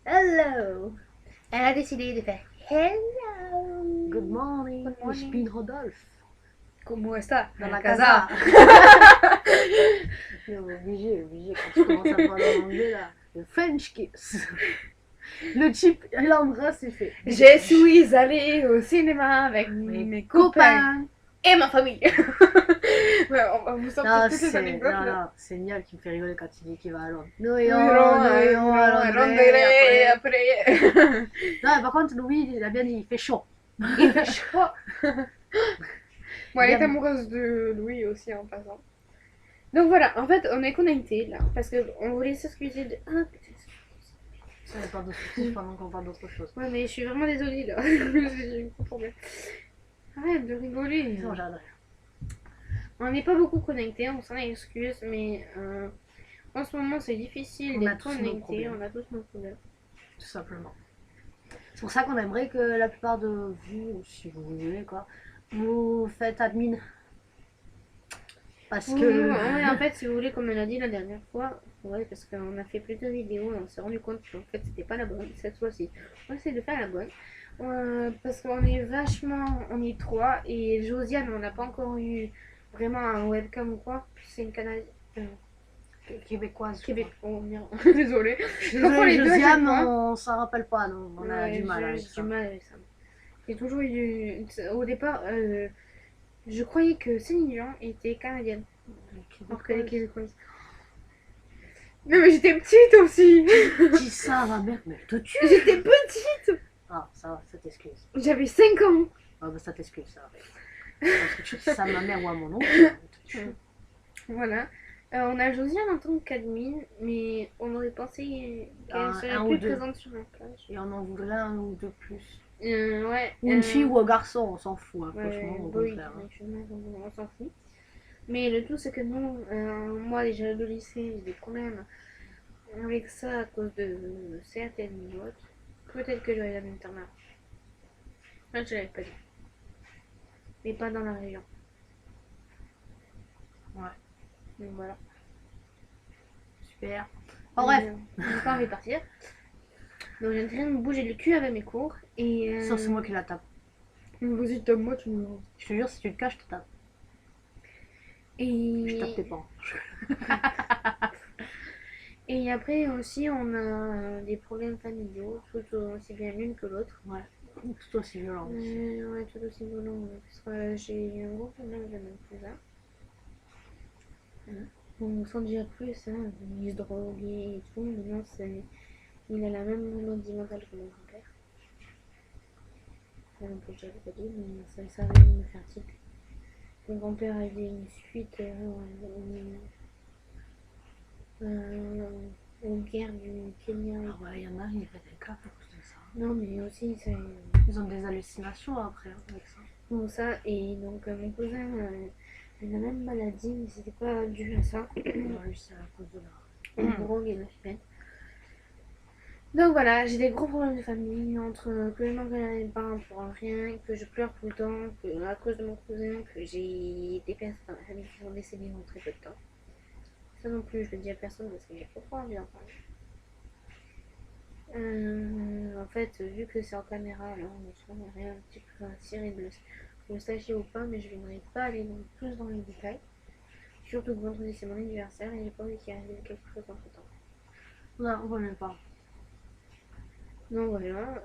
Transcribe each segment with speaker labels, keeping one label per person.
Speaker 1: Hello. Elle a décidé de faire hello.
Speaker 2: Good morning,
Speaker 1: Good morning.
Speaker 2: je suis Rodolphe.
Speaker 1: Comment está?
Speaker 2: Dans la
Speaker 1: casa.
Speaker 2: casa. Obligé, quand tu commences à parler en anglais là. Le French kiss. Le chip, l'embrasse, c'est fait.
Speaker 1: Je suis allée au cinéma avec mes copains et ma famille. Ouais, on va vous sortir
Speaker 2: Non,
Speaker 1: toutes ces anecdotes là.
Speaker 2: non, c'est Niall qui me fait rigoler quand il dit qu'il va à Londres. Nous
Speaker 1: Nous
Speaker 2: irons à Londres.
Speaker 1: et après.
Speaker 2: Non, mais par contre, Louis, il a bien dit, il fait chaud.
Speaker 1: Il fait chaud. Bon, elle est
Speaker 2: Bien.
Speaker 1: amoureuse de Louis aussi en passant. Donc voilà, en fait, on est connectés là parce qu'on voulait s'excuser de. Ah putain.
Speaker 2: Ça n'est pas de soucis pendant qu'on parle d'autre chose.
Speaker 1: Ouais, mais je suis vraiment désolée là. Je comprends bien. Arrête de rigoler.
Speaker 2: Non, j'adore.
Speaker 1: On n'est pas beaucoup connectés, on s'en excuse, mais en ce moment c'est difficile
Speaker 2: On a
Speaker 1: d'être
Speaker 2: tous nos
Speaker 1: connectés,
Speaker 2: problèmes.
Speaker 1: on a tous nos problèmes.
Speaker 2: Tout simplement. C'est pour ça qu'on aimerait que la plupart de vous, si vous voulez, quoi, vous faites admin. Parce
Speaker 1: Oui,
Speaker 2: que.
Speaker 1: ouais, en fait, si vous voulez, comme on l'a dit la dernière fois, ouais, parce qu'on a fait plusieurs vidéos et on s'est rendu compte qu'en fait c'était pas la bonne cette fois-ci. On essaie de faire la bonne. Parce qu'on est vachement, on est trois et Josiane, on n'a pas encore eu vraiment un webcam ou quoi. C'est une Canadienne.
Speaker 2: Québécoise.
Speaker 1: Québec. Oh merde, désolée.
Speaker 2: Désolée,
Speaker 1: les deux à chaque
Speaker 2: Josiane,
Speaker 1: fois.
Speaker 2: on s'en rappelle pas, non. On a
Speaker 1: Ouais,
Speaker 2: du mal avec
Speaker 1: j'ai
Speaker 2: ça.
Speaker 1: du mal avec ça. J'ai toujours eu. Au départ, je croyais que Céline Dion était canadienne. Alors qu'elle est québécoise. Non, mais j'étais petite aussi.
Speaker 2: Dis ça, ma mère, mais elle te tue.
Speaker 1: J'étais petite.
Speaker 2: Ah, ça va, ça t'excuse.
Speaker 1: J'avais 5 ans.
Speaker 2: Ah, bah ça t'excuse, ça va. Parce que tu dis ça à ma mère ou à mon oncle, elle te tue.
Speaker 1: Voilà. On a Josiane en tant qu'admin, mais on aurait pensé qu'elle serait
Speaker 2: un ou
Speaker 1: plus
Speaker 2: deux.
Speaker 1: présente sur la plage.
Speaker 2: Et on en voudrait un ou deux plus.
Speaker 1: Ouais.
Speaker 2: Ou une fille ou un garçon, on s'en fout, hein,
Speaker 1: Ouais,
Speaker 2: franchement, au
Speaker 1: oui,
Speaker 2: contraire. Hein.
Speaker 1: on s'en fout. Mais le tout, c'est que nous, moi, déjà au lycée, j'ai des problèmes avec ça à cause de certaines notes. Peut-être que j'aurais un internat. Là, je l'avais pas dit. Mais pas dans la région.
Speaker 2: Ouais.
Speaker 1: Donc voilà.
Speaker 2: Super. En bref.
Speaker 1: J'ai pas envie de partir. Donc j'ai en train de me bouger le cul avec mes cours. Et.
Speaker 2: Sauf c'est moi qui la tape.
Speaker 1: Vas-y, tape-moi, tu me.
Speaker 2: Je te jure, si tu te caches, je te tape.
Speaker 1: Et.
Speaker 2: Je tape tes parents.
Speaker 1: Et après aussi, on a des problèmes familiaux, tout aussi bien l'une que l'autre.
Speaker 2: Ouais. Tout aussi violent.
Speaker 1: Ouais, tout aussi violent. Parce que j'ai eu un gros problème avec mon cousin. On s'en dit plus, hein, il se droguait et tout. Maintenant, il a la même maladie mentale que mon grand-père. Non plus, j'avais pas dit, mais ça va me faire tilt. Mon grand-père a eu une suite aux guerres du Kenya.
Speaker 2: Ah ouais, il y en a, ils pètent des câbles à cause de ça.
Speaker 1: Non, mais aussi, ça.
Speaker 2: Ils ont des hallucinations après hein, avec ça.
Speaker 1: Bon, ça, et donc mon cousin a la même maladie, mais c'était pas dû à ça.
Speaker 2: Lui, c'est à cause de la.
Speaker 1: La drogue et la fumette. Donc voilà, j'ai des gros problèmes de famille, entre que je m'engueule pas pour rien, que je pleure tout le temps, que à cause de mon cousin, que j'ai des personnes dans ma famille qui sont décédées en très peu de temps. Ça non plus, je le dis à personne parce que j'ai pas trop envie d'en parler. En fait, vu que c'est en caméra, là, on est un petit peu attiré de le sachiez ou pas, mais je viendrai pas aller plus dans les détails. Surtout que vendredi c'est mon anniversaire et j'ai pas envie qu'il arrive quelque chose entre temps.
Speaker 2: Non, on ne pas.
Speaker 1: Donc voilà,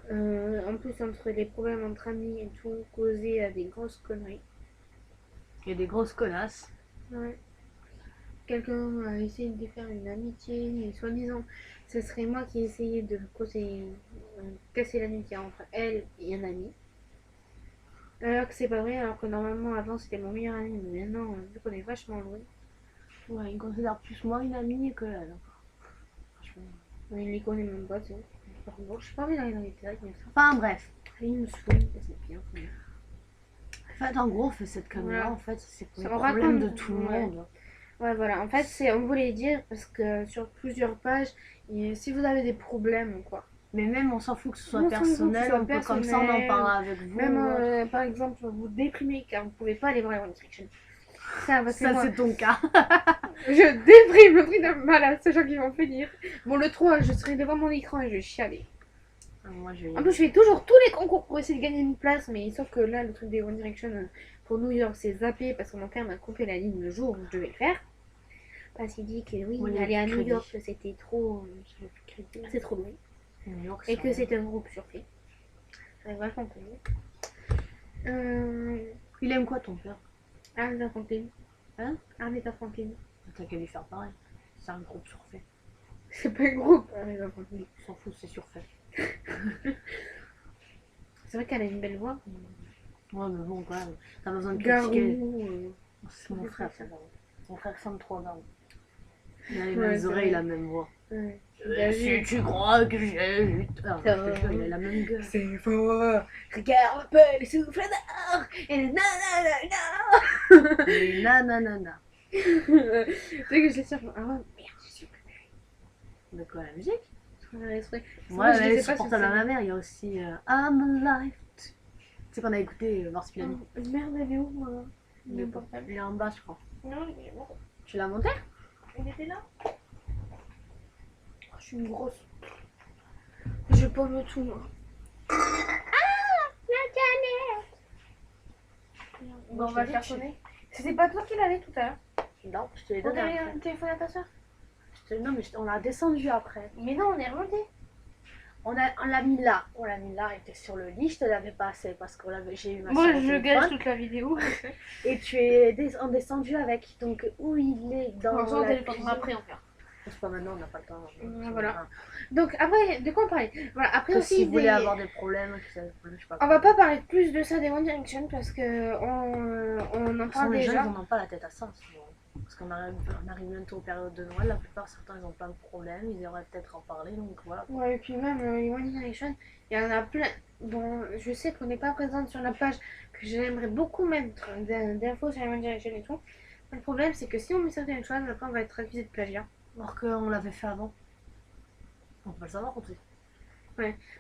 Speaker 1: en plus entre les problèmes entre amis et tout, causés à des grosses conneries.
Speaker 2: Il y a des grosses connasses.
Speaker 1: Ouais. Quelqu'un a essayé de faire une amitié et soi-disant ce serait moi qui ai essayé de casser l'amitié entre elle et un ami. Alors que c'est pas vrai, alors que normalement avant c'était mon meilleur ami, mais maintenant vu qu'on est vachement loin.
Speaker 2: Ouais, il considère plus moi une amie que elle.
Speaker 1: Franchement, il les connaît même pas, tu sais. Bon, je sais pas envie d'aller dans les détails, mais ça.
Speaker 2: Enfin bref.
Speaker 1: Il me saoule, c'est bien.
Speaker 2: En fait, en gros, cette caméra,
Speaker 1: Voilà.
Speaker 2: en fait, c'est pour les
Speaker 1: On
Speaker 2: problèmes
Speaker 1: raconte,
Speaker 2: de tout le
Speaker 1: ouais.
Speaker 2: monde.
Speaker 1: Ouais, voilà. En fait, on voulait dire parce que sur plusieurs pages, si vous avez des problèmes ou quoi.
Speaker 2: Mais même, on s'en fout que ce soit
Speaker 1: On s'en fout que ce
Speaker 2: personnel,
Speaker 1: soit
Speaker 2: on peut comme ça, on en
Speaker 1: personnel.
Speaker 2: parle avec vous.
Speaker 1: Même par exemple, vous déprimez car vous pouvez pas aller voir les One Direction. Ça, parce que
Speaker 2: Ça,
Speaker 1: moi,
Speaker 2: c'est ton cas.
Speaker 1: je déprime le truc de malade, sachant qu'ils vont finir. Bon, le 3, je serai devant mon écran et je vais chialer.
Speaker 2: Moi,
Speaker 1: En plus, je fais toujours tous les concours pour essayer de gagner une place, mais sauf que là, le truc des One Direction pour New York, c'est zappé parce que mon père m'a coupé la ligne le jour où je devais le faire. Parce qu'il dit que oui,
Speaker 2: Moi, il y a
Speaker 1: aller à
Speaker 2: plus de
Speaker 1: New
Speaker 2: crédit.
Speaker 1: York, c'était trop. C'est trop loin.
Speaker 2: New York,
Speaker 1: Et
Speaker 2: ça
Speaker 1: que
Speaker 2: va.
Speaker 1: c'est un groupe surfait. C'est vachement connu.
Speaker 2: Il aime quoi, ton père?
Speaker 1: Aretha Franklin.
Speaker 2: Hein?
Speaker 1: Aretha Franklin.
Speaker 2: T'as qu'à lui faire pareil. C'est un groupe surfait.
Speaker 1: C'est pas un groupe, Aretha Franklin.
Speaker 2: On s'en fout, c'est surfait.
Speaker 1: C'est vrai qu'elle a une belle voix.
Speaker 2: Ouais, mais bon, quand même. T'as besoin de
Speaker 1: Garou.
Speaker 2: critiquer. C'est mon frère, ça. Mon frère ressemble trop à Garou. Il a les
Speaker 1: Ouais,
Speaker 2: mêmes
Speaker 1: c'est
Speaker 2: oreilles,
Speaker 1: vrai.
Speaker 2: la même voix.
Speaker 1: Ouais.
Speaker 2: Si tu crois que j'ai eu tort.
Speaker 1: Ça
Speaker 2: Je te
Speaker 1: va.
Speaker 2: jure, il a la même gueule.
Speaker 1: C'est fort. Regarde un peu les souffles d'or. Et nanana.
Speaker 2: Et nanana.
Speaker 1: Tu sais que je l'ai sur. Ah ouais, merde, je suis
Speaker 2: De quoi, la musique?
Speaker 1: Ouais,
Speaker 2: Ouais,
Speaker 1: je
Speaker 2: mais
Speaker 1: les sais
Speaker 2: sur
Speaker 1: pas
Speaker 2: Portable à ma mère, il y a aussi I'm Alive. Tu sais qu'on a écouté Marsupilami.
Speaker 1: Merde, elle est où, moi?
Speaker 2: Il est-
Speaker 1: portable.
Speaker 2: il est en bas, je crois.
Speaker 1: Non, il est mort.
Speaker 2: Tu l'as monté?
Speaker 1: Il était là. Oh, je suis une grosse. Je pomme tout, moi. La canette. Bon, on va le faire sonner. C'était pas toi qui l'avais tout à l'heure.
Speaker 2: Non, je te l'ai
Speaker 1: On
Speaker 2: donné
Speaker 1: a
Speaker 2: après.
Speaker 1: le téléphone à ta soeur.
Speaker 2: Non, mais on l'a descendu après.
Speaker 1: Mais non, on est remonté.
Speaker 2: On l'a mis là. On l'a mis là, il était sur le lit. Je te l'avais passé parce que j'ai eu ma
Speaker 1: Moi,
Speaker 2: soeur au
Speaker 1: je
Speaker 2: téléphone.
Speaker 1: gâche toute la vidéo.
Speaker 2: Et tu es descendu avec. Donc, où il est dans
Speaker 1: On s'en
Speaker 2: la
Speaker 1: téléphone
Speaker 2: cuisine.
Speaker 1: après, on verra.
Speaker 2: C'est pas maintenant, on n'a pas le temps.
Speaker 1: Voilà. Donc, après, de quoi on parlait? Voilà, après
Speaker 2: Que
Speaker 1: aussi.
Speaker 2: si vous voulez avoir des problèmes, je sais pas.
Speaker 1: On va pas parler plus de ça des One Direction parce que on en
Speaker 2: Sans
Speaker 1: parle
Speaker 2: les gens,
Speaker 1: déjà.
Speaker 2: ils n'en ont pas la tête à ça. Parce qu'on arrive bientôt aux périodes de Noël. La plupart, certains, ils ont plein de problèmes. Ils aimeraient peut-être en parler. Donc voilà.
Speaker 1: Ouais, et puis même les One Direction, il y en a plein. Bon, je sais qu'on n'est pas présente sur la page, que j'aimerais beaucoup mettre d'infos sur les One Direction et tout. Le problème, c'est que si on met certaines choses, après on va être accusé de plagiat.
Speaker 2: Alors qu'on l'avait fait avant. On peut pas le savoir aussi.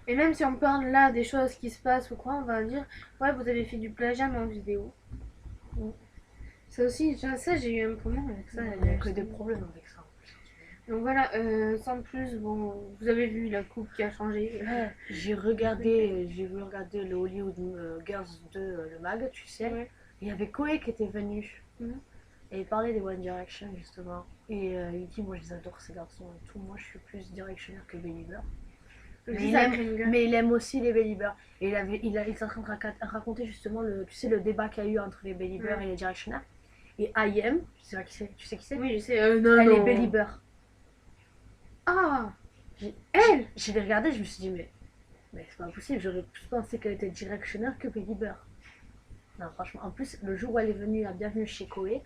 Speaker 1: Et même si on parle là des choses qui se passent ou quoi, on va dire ouais, vous avez fait du plagiat mais en vidéo. Ça aussi, ça j'ai eu un problème avec ça.
Speaker 2: Il n'y a que des problèmes avec ça.
Speaker 1: Donc voilà, sans plus, bon, vous avez vu la coupe qui a changé.
Speaker 2: J'ai voulu regarder le Hollywood Girls 2, le mag, tu sais.
Speaker 1: Ouais.
Speaker 2: Il y avait Koé qui était venu.
Speaker 1: Mhm.
Speaker 2: Et il parlait des One Direction justement. Et il dit, moi je les adore ces garçons et tout. Moi je suis plus Directioner que Belieber. Mais il aime aussi les Beliebers. Et il était en train de raconter justement tu sais, le débat qu'il y a eu entre les Beliebers et les Directionnaires. Et IM, tu sais qui c'est?
Speaker 1: Oui, je sais. Non,
Speaker 2: Elle
Speaker 1: non.
Speaker 2: est Belieber.
Speaker 1: Ah,
Speaker 2: Elle Je l'ai regardé, je me suis dit, mais c'est pas possible, j'aurais plus pensé qu'elle était Directioner que Belieber. Non, franchement, en plus, le jour où elle est venue à Bienvenue chez Koé,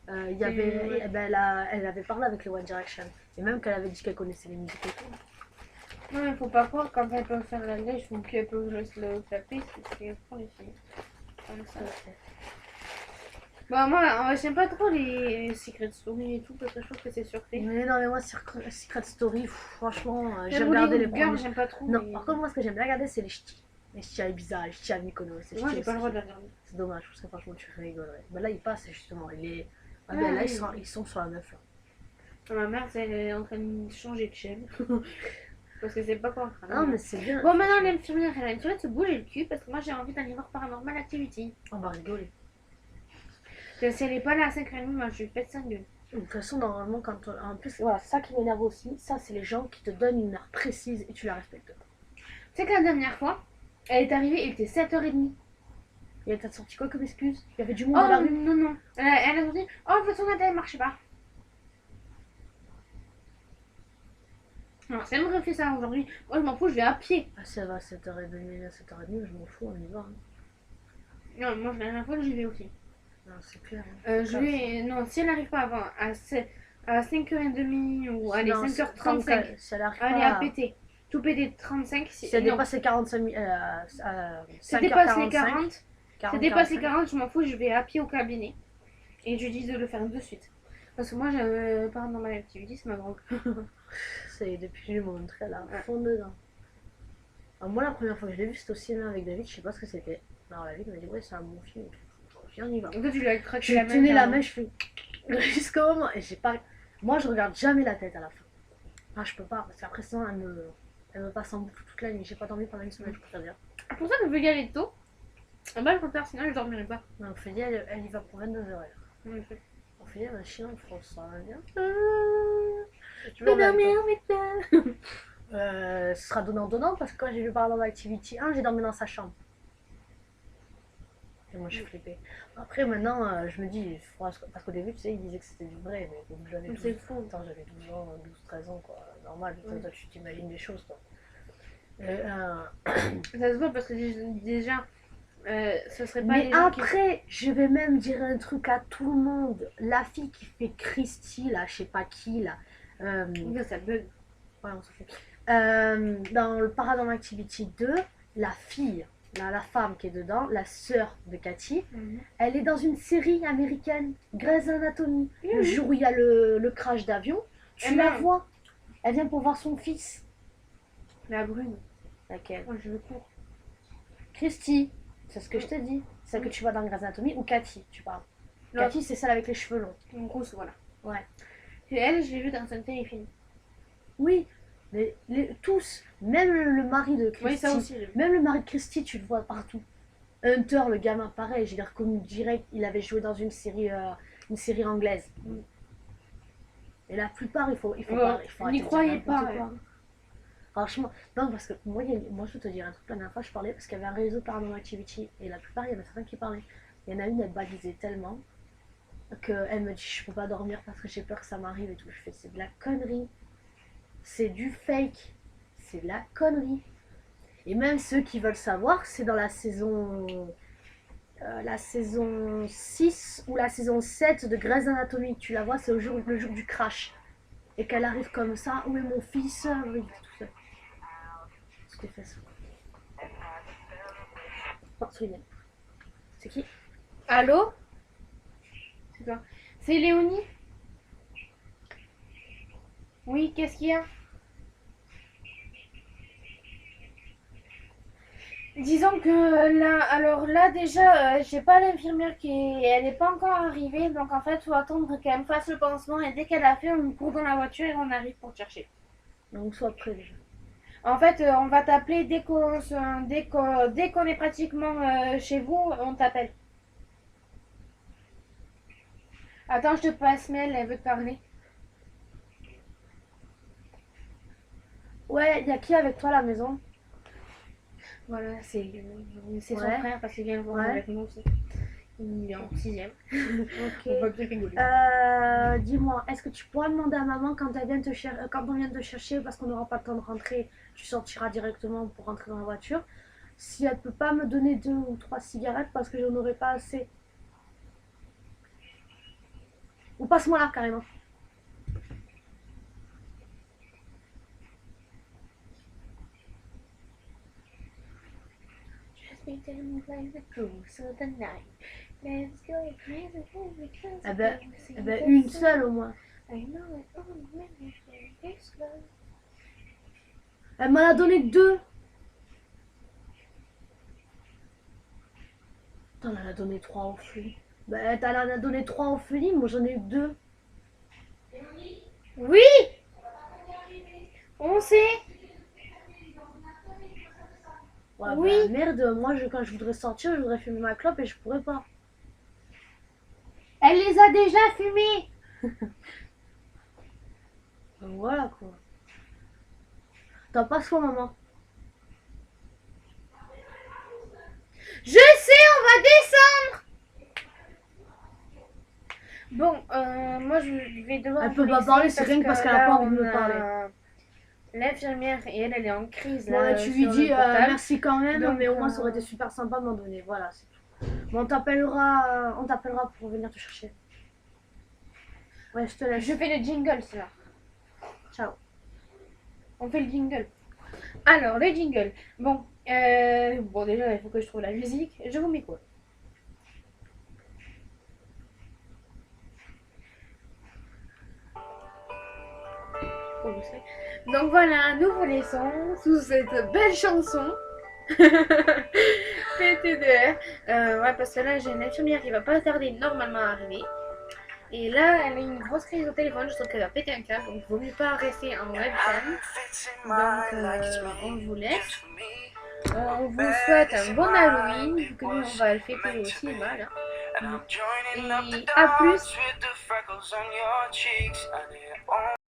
Speaker 2: il y avait, elle avait parlé avec les One Direction. Et même qu'elle avait dit qu'elle connaissait les musiques et tout.
Speaker 1: non, mais faut pas croire quand elles peuvent faire la lèche ou qu'elles peuvent le clapper, c'est pour les filles. Comme ça. Bah, moi, j'aime pas trop les Secret Story et tout parce que je trouve que c'est surfait.
Speaker 2: Mais non, mais moi, Secret Story, franchement, j'ai
Speaker 1: Même
Speaker 2: regardé les
Speaker 1: Hollywood Girl,
Speaker 2: premiers.
Speaker 1: j'aime pas trop.
Speaker 2: Non,
Speaker 1: mais...
Speaker 2: par contre, moi, ce que j'aime bien regarder, c'est les ch'tis. Les ch'tis à Ibiza, les ch'tis à Mykonos.
Speaker 1: moi, j'ai pas le droit de la regarder.
Speaker 2: C'est dommage, parce que franchement, tu rigolerais. Bah là, ils passent justement. Ah,
Speaker 1: Ah,
Speaker 2: ben, là,
Speaker 1: oui.
Speaker 2: ils sont sur la 9 là.
Speaker 1: Ma mère, elle est en train de changer de chaîne. Parce que c'est pas quoi.
Speaker 2: Non, mais c'est bien.
Speaker 1: Bon, maintenant, l'infirmière, elle a une de se bouger le cul parce que moi, j'ai envie d'aller voir Paranormal Activity.
Speaker 2: On va rigoler.
Speaker 1: Si elle est pas là à 5h30, moi, je lui pète 5 gueules.
Speaker 2: De toute façon, normalement, en plus, voilà, ça qui m'énerve aussi, ça, c'est les gens qui te donnent une heure précise et tu la respectes pas.
Speaker 1: Tu sais que la dernière fois, elle est arrivée, il était 7h30.
Speaker 2: Et t'as sorti quoi comme excuse? Il y avait du monde
Speaker 1: Oh
Speaker 2: dans la rue.
Speaker 1: non, non. Elle a sorti, oh, de toute façon, elle marchait pas. Alors, si elle me refait ça aujourd'hui, moi, je m'en fous, je vais à pied.
Speaker 2: Ah, ça va, 7h30, 7h30, je m'en fous, on y va. Hein.
Speaker 1: Non, moi, la dernière fois, j'y vais aussi.
Speaker 2: Non, c'est clair. Hein.
Speaker 1: Je vais... Non, si elle n'arrive pas avant, à 5h30 ou allez, 5h35,
Speaker 2: Si elle arrive
Speaker 1: allez,
Speaker 2: pas
Speaker 1: à péter. Tout péter 35,
Speaker 2: si elle
Speaker 1: non.
Speaker 2: dépasse les 45 minutes,
Speaker 1: Si elle dépasse les
Speaker 2: 5h45,
Speaker 1: 40, si elle dépasse les 40, je m'en fous, je vais à pied au cabinet. Et je dis de le faire de suite. Parce que moi, je pars dans ma activité, c'est ma drogue.
Speaker 2: c'est depuis que je m'en montré là, à fond dedans. Alors, moi, la première fois que je l'ai vu, c'était au cinéma avec David, je sais pas ce que c'était. Alors, David m'a dit, ouais, c'est un bon film. puis on y va.
Speaker 1: En fait, tu lui as craqué
Speaker 2: Je
Speaker 1: la main.
Speaker 2: tenais la main, je fais jusqu'au moment. Et j'ai pas. Moi, je regarde jamais la tête à la fin. Ah, je peux pas, parce qu'après ça, elle me passe en boucle toute la nuit. J'ai pas dormi pendant une semaine, je peux te dire.
Speaker 1: C'est pour ça que je veux y aller tôt. Bah, je préfère, sinon je dormirai pas.
Speaker 2: Mais Ophélie, elle y va pour 22h. Ophélie, elle va chier en France, ça va bien.
Speaker 1: Je veux dormir avec toi.
Speaker 2: Ce sera donnant-donnant parce que quand j'ai vu Paranormal Activity 1, j'ai dormi dans sa chambre. Et moi, je suis flippée. Après, maintenant, je me dis, parce qu'au début, tu sais, ils disaient que c'était du vrai, mais comme j'avais 12,
Speaker 1: C'est fou.
Speaker 2: j'avais 12 ans, 12, 13 ans, quoi. Normal, toi, tu t'imagines des choses, quoi.
Speaker 1: Ça se voit parce que déjà, ce serait pas.
Speaker 2: Mais après, je vais même dire un truc à tout le monde. La fille qui fait Christy, là, je sais pas qui, là.
Speaker 1: Ça bug.
Speaker 2: Ouais, on s'en fout. Dans le Paranormal Activity 2, la fille, la femme qui est dedans, la sœur de Cathy, elle est dans une série américaine, Grey's Anatomy. Le jour où il y a le crash d'avion, tu la vois. Elle vient pour voir son fils.
Speaker 1: La brune.
Speaker 2: Laquelle?
Speaker 1: Moi, je le cours.
Speaker 2: Christy, c'est ce que je te dis. Celle que tu vois dans Grey's Anatomy ou Cathy, tu parles.
Speaker 1: Non.
Speaker 2: Cathy, c'est celle avec les cheveux longs.
Speaker 1: Une grosse, voilà.
Speaker 2: Ouais.
Speaker 1: Et elle, je l'ai vue dans un téléfilm.
Speaker 2: Oui, mais tous, même le mari de Christy,
Speaker 1: Oui, ça aussi.
Speaker 2: même le mari de Christy, tu le vois partout. Hunter, le gamin, pareil, je l'ai reconnu direct, il avait joué dans une série anglaise. Et la plupart, il faut
Speaker 1: n'y croyez pas.
Speaker 2: Franchement, non, parce que moi, je vais te dire un truc, la dernière fois, je parlais parce qu'il y avait un réseau Paranormal Activity, et la plupart, il y en a certains qui parlaient. Il y en a une, elle balisait tellement qu'elle me dit, je peux pas dormir parce que j'ai peur que ça m'arrive et tout. Je fais, c'est de la connerie. C'est du fake. C'est de la connerie. Et même ceux qui veulent savoir, c'est dans la saison 6 ou la saison 7 de Grey's Anatomy. Tu la vois, c'est le jour du crash. Et qu'elle arrive comme ça, où est mon fils? Il était tout seul. C'était fait ça. Oh, c'est qui?
Speaker 1: Allô? C'est toi. C'est Léonie? Oui, qu'est-ce qu'il y a? Disons que là déjà, j'ai pas l'infirmière elle n'est pas encore arrivée, donc en fait, faut attendre qu'elle me fasse le pansement et dès qu'elle a fait, on court dans la voiture et on arrive pour te chercher.
Speaker 2: Donc sois prêt déjà.
Speaker 1: En fait, on va t'appeler dès qu'on est pratiquement chez vous, on t'appelle. Attends, je te passe Mel, elle veut te parler.
Speaker 2: Ouais, il y a qui avec toi à la maison?
Speaker 1: Voilà, c'est son frère parce qu'il vient le voir avec nous aussi. Il est en 6ème.
Speaker 2: Ok.
Speaker 1: On va peut-être rigoler.
Speaker 2: Dis-moi, est-ce que tu pourras demander à maman quand on vient te chercher, parce qu'on n'aura pas le temps de rentrer, tu sortiras directement pour rentrer dans la voiture, si elle peut pas me donner 2 ou 3 cigarettes parce que j'en aurai pas assez. Ou passe-moi là carrément. Eh ben, une seule au moins. Elle m'en a donné 2. Attends, elle en a donné 3 au Feli. Ben, elle en a donné 3 au Feli, moi j'en ai eu 2.
Speaker 1: Oui, on sait.
Speaker 2: Ouais,
Speaker 1: oui.
Speaker 2: Bah, merde, moi quand je voudrais sortir, je voudrais fumer ma clope et je pourrais pas.
Speaker 1: Elle les a déjà fumées.
Speaker 2: Donc voilà quoi. T'as pas soin, maman.
Speaker 1: Je sais, on va descendre. Bon, moi je vais devoir.
Speaker 2: Elle peut pas parler, c'est rien que parce qu'elle a pas envie de me parler.
Speaker 1: L'infirmière et elle est en crise.
Speaker 2: Ouais,
Speaker 1: là,
Speaker 2: tu lui dis merci quand même,
Speaker 1: donc,
Speaker 2: mais au moins ça aurait été super sympa de m'en donner. Voilà, c'est tout. Bon, on t'appellera pour venir te chercher. Ouais, je te laisse.
Speaker 1: Je fais le jingle, c'est là.
Speaker 2: Ciao.
Speaker 1: On fait le jingle. Alors, le jingle. Bon, déjà, il faut que je trouve la musique. Je vous mets quoi? Donc voilà, nous vous laissons sous cette belle chanson. PT2R. Ouais, parce que là, j'ai une infirmière qui va pas tarder normalement à arriver. Et là, elle a une grosse crise au téléphone. Je trouve qu'elle va péter un câble. Donc, il vaut mieux pas rester en webcam. Donc, on vous laisse. On vous souhaite un bon Halloween. Vu que nous, on va le fêter au cinéma là. Et à plus.